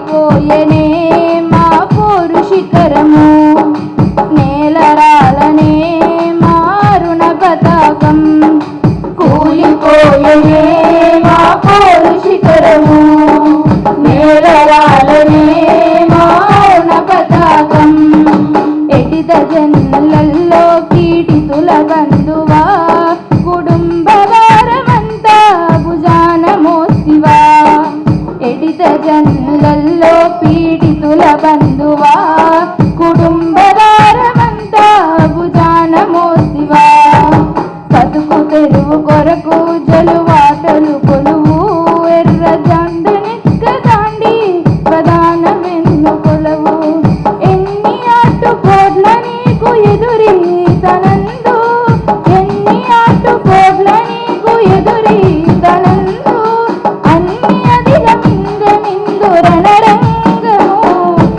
కూలిపోయనే మా పోరు శిఖరము, నేలరాలనే మారుణ పతాకం. కూలిపోయనే మా పోరు శిఖరము, నేలరాలనే మారుణ పతాకం. ఎడిద జన్మలలో పీడితుల బంధువా, కుటుంబ భారమంతా భుజాన మోసివా. ఎడిద జన్మలలో పీడితుల బంధువా,